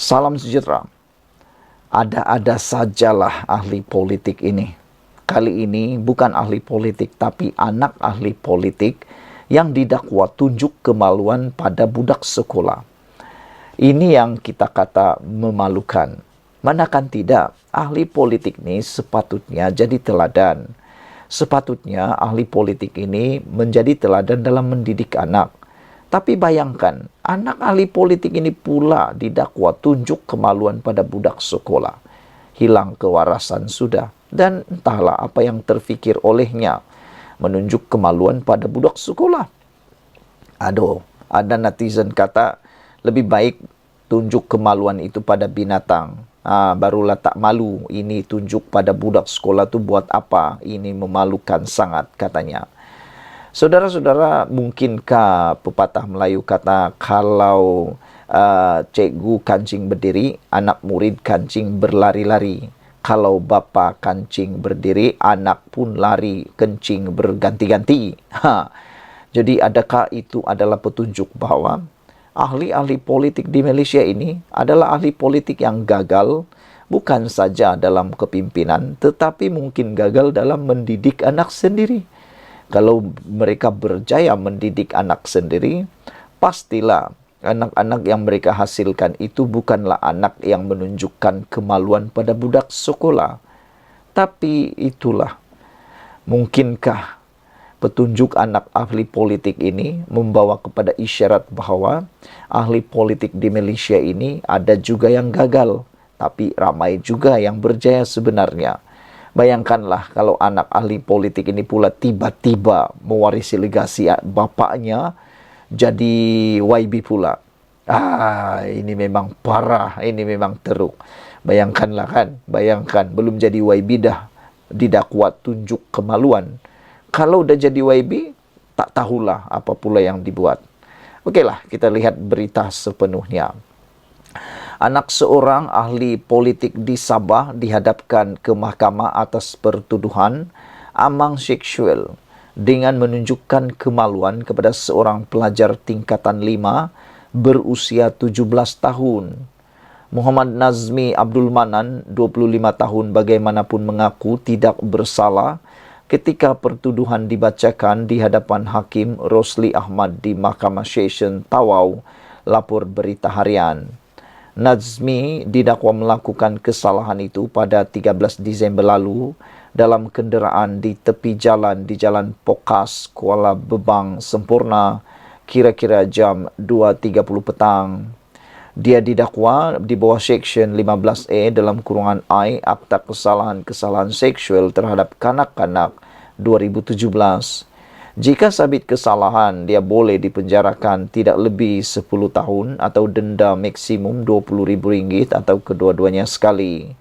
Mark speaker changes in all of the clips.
Speaker 1: Salam sejahtera. Ada-ada sajalah ahli politik ini. Kali ini bukan ahli politik, tapi anak ahli politik yang didakwa tunjuk kemaluan pada budak sekolah. Ini yang kita kata memalukan. Manakan tidak, ahli politik ini sepatutnya jadi teladan. Sepatutnya ahli politik ini menjadi teladan dalam mendidik anak. Tapi bayangkan, anak ahli politik ini pula didakwa tunjuk kemaluan pada budak sekolah. Hilang kewarasan sudah, dan entahlah apa yang terfikir olehnya menunjuk kemaluan pada budak sekolah. Aduh, ada netizen kata, lebih baik tunjuk kemaluan itu pada binatang. Barulah tak malu, ini tunjuk pada budak sekolah tu buat apa? Ini memalukan sangat katanya. Saudara-saudara, mungkinkah pepatah Melayu kata kalau cikgu kancing berdiri, anak murid kancing berlari-lari. Kalau bapa kancing berdiri, anak pun lari kencing berganti-ganti. Jadi adakah itu adalah petunjuk bahwa ahli-ahli politik di Malaysia ini adalah ahli politik yang gagal, bukan saja dalam kepimpinan, tetapi mungkin gagal dalam mendidik anak sendiri. Kalau mereka berjaya mendidik anak sendiri, pastilah anak-anak yang mereka hasilkan itu bukanlah anak yang menunjukkan kemaluan pada budak sekolah. Tapi itulah, mungkinkah petunjuk anak ahli politik ini membawa kepada isyarat bahwa ahli politik di Malaysia ini ada juga yang gagal, tapi ramai juga yang berjaya sebenarnya. Bayangkanlah kalau anak ahli politik ini pula tiba-tiba mewarisi legasi bapaknya jadi YB pula. Ini memang parah, ini memang teruk. Bayangkanlah kan, bayangkan belum jadi YB dah didakwa tunjuk kemaluan. Kalau udah jadi YB, tak tahulah apa pula yang dibuat. Okeylah, kita lihat berita sepenuhnya. Anak seorang ahli politik di Sabah dihadapkan ke mahkamah atas pertuduhan amang seksual dengan menunjukkan kemaluan kepada seorang pelajar tingkatan 5 berusia 17 tahun. Muhammad Nazmi Abdul Manan, 25 tahun, bagaimanapun mengaku tidak bersalah ketika pertuduhan dibacakan di hadapan Hakim Rosli Ahmad di Mahkamah Session Tawau, lapor Berita Harian. Nazmi didakwa melakukan kesalahan itu pada 13 Disember lalu dalam kenderaan di tepi jalan di Jalan Pokas, Kuala Bebang, Sempurna, kira-kira jam 2.30 petang. Dia didakwa di bawah Seksyen 15A dalam kurungan I Akta Kesalahan-Kesalahan Seksual terhadap Kanak-Kanak 2017. Jika sabit kesalahan, dia boleh dipenjarakan tidak lebih 10 tahun atau denda maksimum RM20,000 atau kedua-duanya sekali.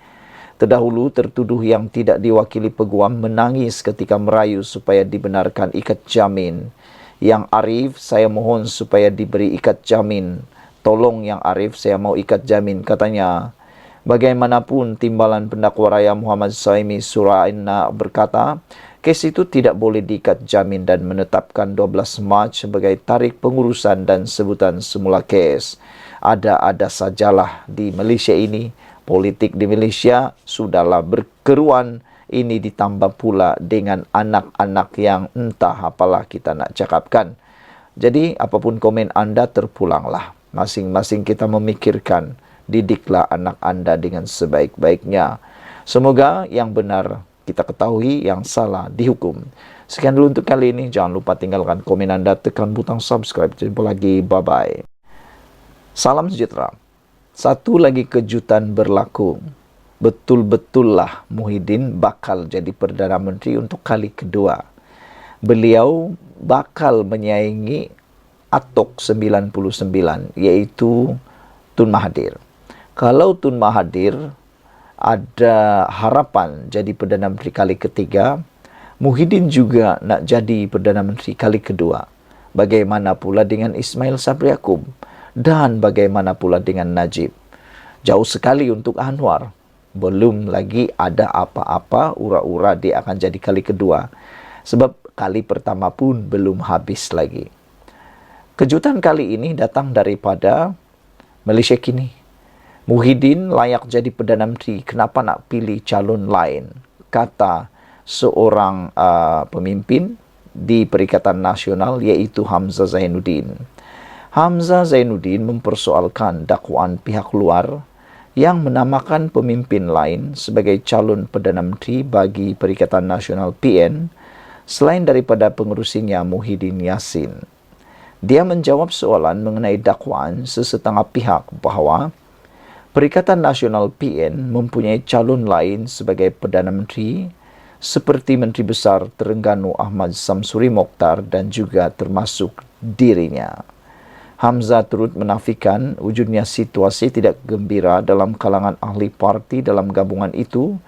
Speaker 1: Terdahulu, tertuduh yang tidak diwakili peguam menangis ketika merayu supaya dibenarkan ikat jamin. Yang Arif, saya mohon supaya diberi ikat jamin. Tolong Yang Arif, saya mau ikat jamin, katanya. Bagaimanapun, Timbalan Pendakwa Raya Muhammad Saimi Suraina berkata, kes itu tidak boleh diikat jamin dan menetapkan 12 Mac sebagai tarikh pengurusan dan sebutan semula kes. Ada-ada sajalah di Malaysia ini. Politik di Malaysia sudahlah berkeruan. Ini ditambah pula dengan anak-anak yang entah apalah kita nak cakapkan. Jadi apapun komen anda, terpulanglah. Masing-masing kita memikirkan, didiklah anak anda dengan sebaik-baiknya. Semoga yang benar kita ketahui, yang salah dihukum. Sekian dulu untuk kali ini. Jangan lupa tinggalkan komen anda, tekan butang subscribe. Jumpa lagi. Bye-bye. Salam sejahtera. Satu lagi kejutan berlaku. Betul-betullah Muhyiddin bakal jadi Perdana Menteri untuk kali kedua. Beliau bakal menyaingi Atok 99, iaitu Tun Mahathir. Kalau Tun Mahathir ada harapan jadi Perdana Menteri kali ketiga, Muhyiddin juga nak jadi Perdana Menteri kali kedua. Bagaimana pula dengan Ismail Sabri Yaakob? Dan bagaimana pula dengan Najib? Jauh sekali untuk Anwar. Belum lagi ada apa-apa ura-ura dia akan jadi kali kedua. Sebab kali pertama pun belum habis lagi. Kejutan kali ini datang daripada Malaysia Kini. Muhyiddin layak jadi Perdana Menteri, kenapa nak pilih calon lain? Kata seorang pemimpin di Perikatan Nasional, yaitu Hamzah Zainuddin. Hamzah Zainuddin mempersoalkan dakwaan pihak luar yang menamakan pemimpin lain sebagai calon Perdana Menteri bagi Perikatan Nasional PN selain daripada pengerusinya Muhyiddin Yassin. Dia menjawab soalan mengenai dakwaan sesetengah pihak bahawa Perikatan Nasional PN mempunyai calon lain sebagai Perdana Menteri seperti Menteri Besar Terengganu Ahmad Samsuri Mokhtar dan juga termasuk dirinya. Hamzah turut menafikan wujudnya situasi tidak gembira dalam kalangan ahli parti dalam gabungan itu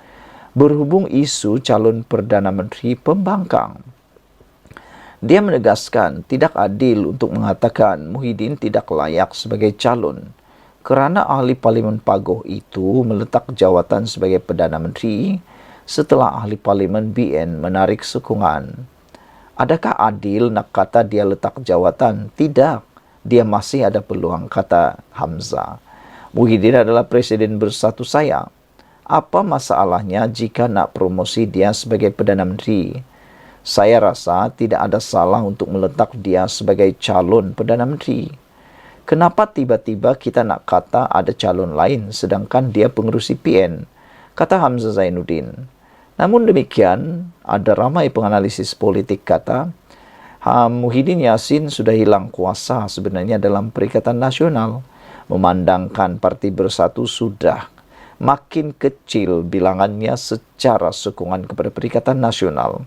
Speaker 1: berhubung isu calon Perdana Menteri pembangkang. Dia menegaskan tidak adil untuk mengatakan Muhyiddin tidak layak sebagai calon kerana ahli Parlimen Pagoh itu meletak jawatan sebagai Perdana Menteri setelah ahli Parlimen BN menarik sokongan. Adakah adil nak kata dia letak jawatan? Tidak. Dia masih ada peluang, kata Hamzah. Muhyiddin adalah Presiden bersatu saya. Apa masalahnya jika nak promosi dia sebagai Perdana Menteri? Saya rasa tidak ada salah untuk meletak dia sebagai calon Perdana Menteri. Kenapa tiba-tiba kita nak kata ada calon lain sedangkan dia pengerusi PN? Kata Hamzah Zainuddin. Namun demikian, ada ramai penganalisis politik kata, Muhyiddin Yassin sudah hilang kuasa sebenarnya dalam Perikatan Nasional, memandangkan Parti Bersatu sudah makin kecil bilangannya secara sokongan kepada Perikatan Nasional.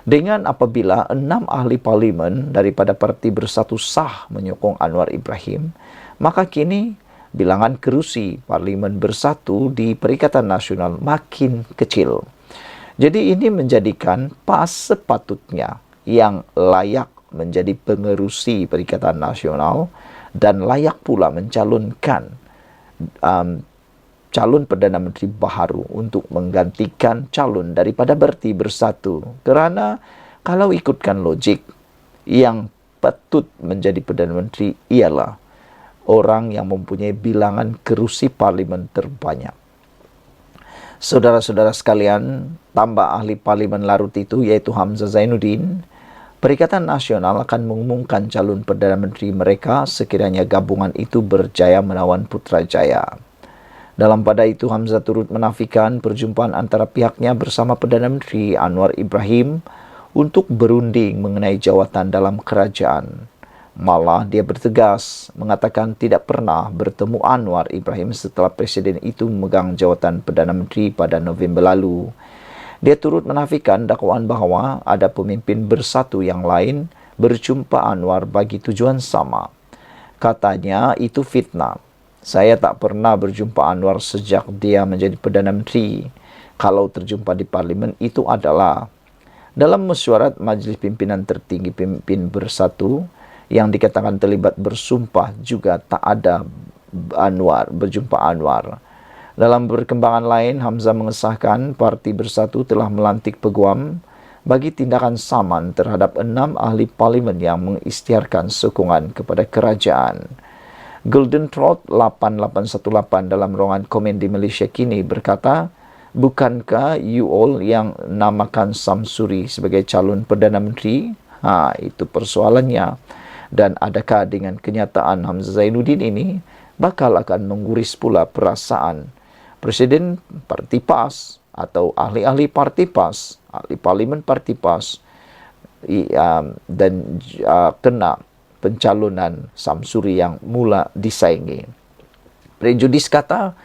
Speaker 1: Dengan apabila 6 ahli parlimen daripada Parti Bersatu sah menyokong Anwar Ibrahim, maka kini bilangan kerusi Parlimen Bersatu di Perikatan Nasional makin kecil. Jadi ini menjadikan PAS sepatutnya yang layak menjadi pengerusi Perikatan Nasional dan layak pula mencalonkan calon Perdana Menteri baharu untuk menggantikan calon daripada Parti Bersatu. Kerana kalau ikutkan logik, yang patut menjadi Perdana Menteri ialah orang yang mempunyai bilangan kerusi parlimen terbanyak. Saudara-saudara sekalian, tambah ahli parlimen larut itu iaitu Hamzah Zainuddin, Perikatan Nasional akan mengumumkan calon Perdana Menteri mereka sekiranya gabungan itu berjaya menawan Putrajaya. Dalam pada itu, Hamzah turut menafikan perjumpaan antara pihaknya bersama Perdana Menteri Anwar Ibrahim untuk berunding mengenai jawatan dalam kerajaan. Malah dia bertegas mengatakan tidak pernah bertemu Anwar Ibrahim setelah Presiden itu memegang jawatan Perdana Menteri pada November lalu. Dia turut menafikan dakwaan bahawa ada pemimpin bersatu yang lain berjumpa Anwar bagi tujuan sama. Katanya itu fitnah. Saya tak pernah berjumpa Anwar sejak dia menjadi Perdana Menteri. Kalau terjumpa di Parlimen itu adalah dalam mesyuarat Majlis Pimpinan Tertinggi Pemimpin Bersatu yang dikatakan terlibat bersumpah juga tak ada berjumpa Anwar. Dalam perkembangan lain, Hamzah mengesahkan Parti Bersatu telah melantik peguam bagi tindakan saman terhadap 6 ahli parlimen yang mengisytiharkan sokongan kepada kerajaan. Golden Trot 8818 dalam ruangan komen di Malaysia kini berkata, bukankah you all yang namakan Samsuri sebagai calon Perdana Menteri? Itu persoalannya. Dan adakah dengan kenyataan Hamzah Zainuddin ini bakal akan menguris pula perasaan Presiden Parti PAS atau ahli-ahli Parti PAS, ahli Parlimen Parti PAS dan kena pencalonan Samsuri yang mula disaingi. Prejudis kata,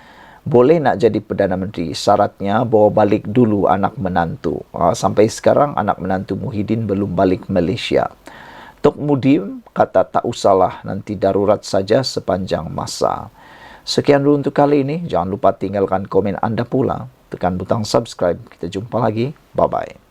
Speaker 1: boleh nak jadi Perdana Menteri, syaratnya bawa balik dulu anak menantu. Sampai sekarang anak menantu Muhyiddin belum balik Malaysia. Tok Mudim kata tak usahlah, nanti darurat saja sepanjang masa. Sekian dulu untuk kali ini. Jangan lupa tinggalkan komen anda pula. Tekan butang subscribe. Kita jumpa lagi. Bye-bye.